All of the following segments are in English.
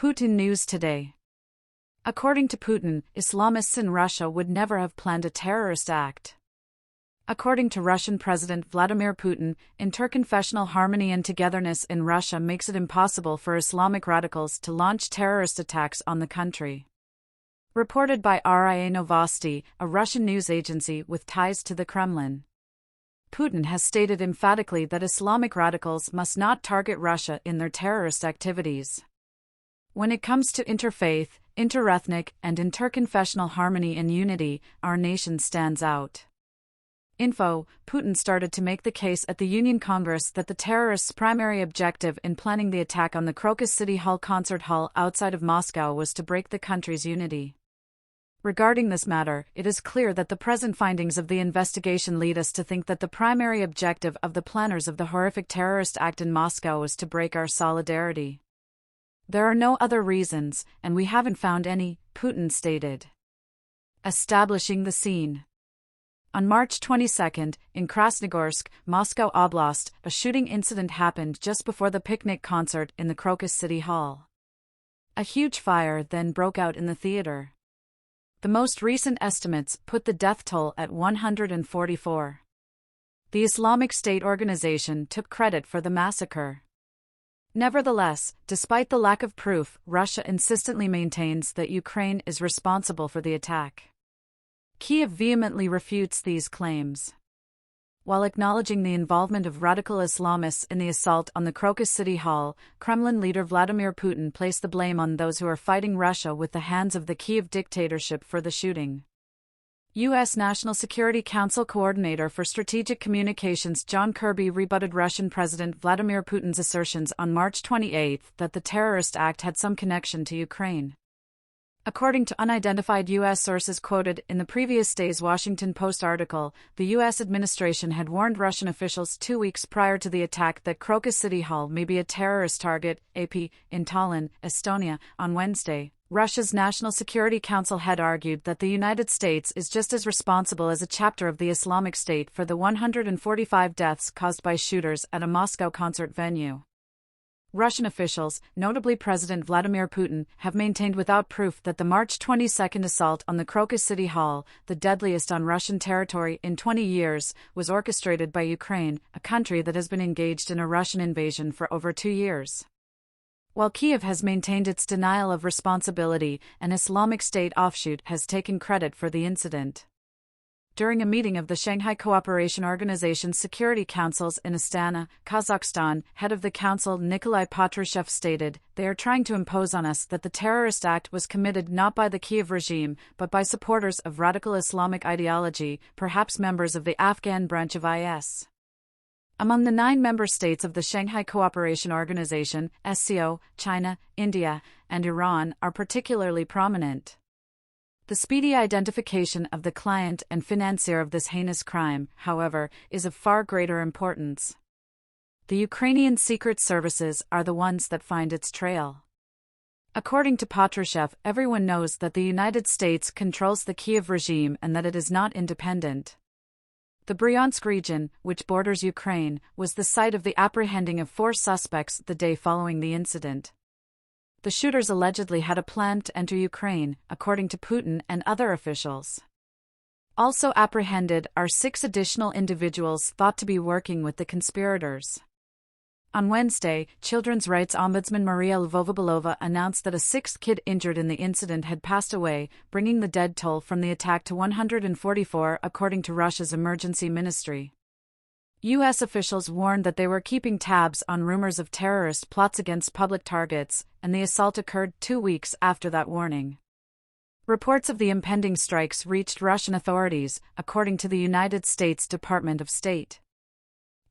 Putin News Today. According to Putin, Islamists in Russia would never have planned a terrorist act. According to Russian President Vladimir Putin, interconfessional harmony and togetherness in Russia makes it impossible for Islamic radicals to launch terrorist attacks on the country. Reported by RIA Novosti, a Russian news agency with ties to the Kremlin. Putin has stated emphatically that Islamic radicals must not target Russia in their terrorist activities. When it comes to interfaith, interethnic, and interconfessional harmony and unity, our nation stands out. Putin started to make the case at the Union Congress that the terrorists' primary objective in planning the attack on the Crocus City Hall concert hall outside of Moscow was to break the country's unity. Regarding this matter, it is clear that the present findings of the investigation lead us to think that the primary objective of the planners of the horrific terrorist act in Moscow was to break our solidarity. There are no other reasons, and we haven't found any, Putin stated. Establishing the scene. On March 22, in Krasnogorsk, Moscow Oblast, a shooting incident happened just before the picnic concert in the Crocus City Hall. A huge fire then broke out in the theater. The most recent estimates put the death toll at 144. The Islamic State organization took credit for the massacre. Nevertheless, despite the lack of proof, Russia insistently maintains that Ukraine is responsible for the attack. Kiev vehemently refutes these claims. While acknowledging the involvement of radical Islamists in the assault on the Crocus City Hall, Kremlin leader Vladimir Putin placed the blame on those who are fighting Russia with the hands of the Kiev dictatorship for the shooting. U.S. National Security Council Coordinator for Strategic Communications John Kirby rebutted Russian President Vladimir Putin's assertions on March 28 that the terrorist act had some connection to Ukraine. According to unidentified U.S. sources quoted in the previous day's Washington Post article, the U.S. administration had warned Russian officials 2 weeks prior to the attack that Crocus City Hall may be a terrorist target. AP, in Tallinn, Estonia, on Wednesday, Russia's National Security Council had argued that the United States is just as responsible as a chapter of the Islamic State for the 145 deaths caused by shooters at a Moscow concert venue. Russian officials, notably President Vladimir Putin, have maintained without proof that the March 22 assault on the Crocus City Hall, the deadliest on Russian territory in 20 years, was orchestrated by Ukraine, a country that has been engaged in a Russian invasion for over 2 years. While Kiev has maintained its denial of responsibility, an Islamic State offshoot has taken credit for the incident. During a meeting of the Shanghai Cooperation Organization's Security Councils in Astana, Kazakhstan, head of the council Nikolai Patrushev stated, "They are trying to impose on us that the terrorist act was committed not by the Kiev regime, but by supporters of radical Islamic ideology, perhaps members of the Afghan branch of IS." Among the 9 member states of the Shanghai Cooperation Organization, SCO, China, India, and Iran are particularly prominent. The speedy identification of the client and financier of this heinous crime, however, is of far greater importance. The Ukrainian secret services are the ones that find its trail. According to Patrushev, everyone knows that the United States controls the Kiev regime and that it is not independent. The Bryansk region, which borders Ukraine, was the site of the apprehending of 4 suspects the day following the incident. The shooters allegedly had a plan to enter Ukraine, according to Putin and other officials. Also apprehended are 6 additional individuals thought to be working with the conspirators. On Wednesday, Children's Rights Ombudsman Maria Lvova-Belova announced that a 6th kid injured in the incident had passed away, bringing the dead toll from the attack to 144, according to Russia's emergency ministry. U.S. officials warned that they were keeping tabs on rumors of terrorist plots against public targets, and the assault occurred 2 weeks after that warning. Reports of the impending strikes reached Russian authorities, according to the United States Department of State.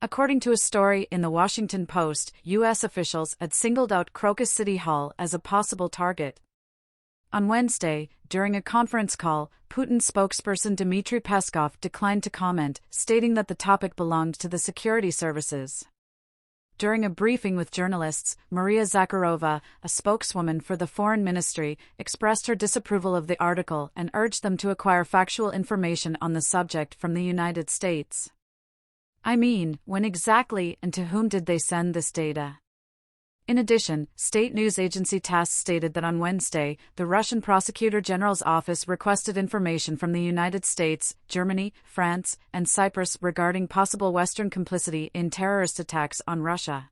According to a story in the Washington Post, U.S. officials had singled out Crocus City Hall as a possible target. On Wednesday, during a conference call, Putin's spokesperson Dmitry Peskov declined to comment, stating that the topic belonged to the security services. During a briefing with journalists, Maria Zakharova, a spokeswoman for the Foreign Ministry, expressed her disapproval of the article and urged them to acquire factual information on the subject from the United States. I mean, when exactly and to whom did they send this data? In addition, state news agency TASS stated that on Wednesday, the Russian Prosecutor General's office requested information from the United States, Germany, France, and Cyprus regarding possible Western complicity in terrorist attacks on Russia.